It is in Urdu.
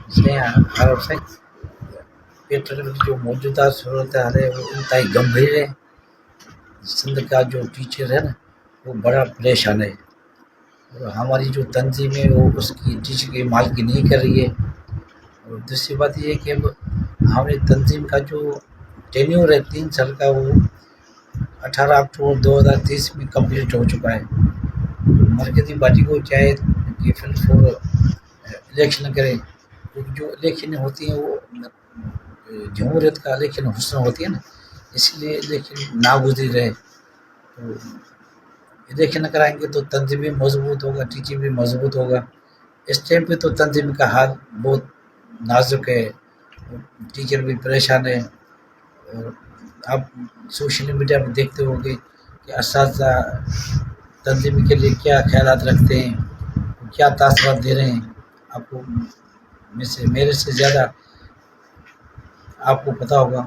سے عرب سے پیٹرن کی جو موجودہ صورت حال ہے وہ انتہائی گمبھیر ہے. سندھ کا جو ٹیچر ہے نا وہ بڑا پریشان ہے. اور ہماری جو تنظیم ہے وہ اس کی ٹیچر کی مالکی نہیں کر رہی ہے. اور دوسری بات یہ ہے کہ اب ہماری تنظیم کا جو ٹینیور ہے 3 سال کا وہ 18 اکتوبر 2023 میں کمپلیٹ ہو چکا ہے. مرکزی پارٹی کو چاہے کہ پھر الیکشن کرے، کیونکہ جو الیکشن ہوتی ہیں وہ جمہوریت کا الیکشن حسن ہوتی ہے نا، اس لیے الیکشن ناگزیر ہے. تو الیکشن کرائیں گے تو تنظیم بھی مضبوط ہوگا، ٹیچر بھی مضبوط ہوگا. اس ٹائم پہ تو تنظیم کا حال بہت نازک ہے، ٹیچر بھی پریشان ہے. اور آپ سوشل میڈیا پہ دیکھتے ہو گے کہ اساتذہ تنظیم کے لیے کیا خیالات رکھتے ہیں، کیا تاثرات دے رہے ہیں. آپ کو میرے سے زیادہ آپ کو پتہ ہوگا.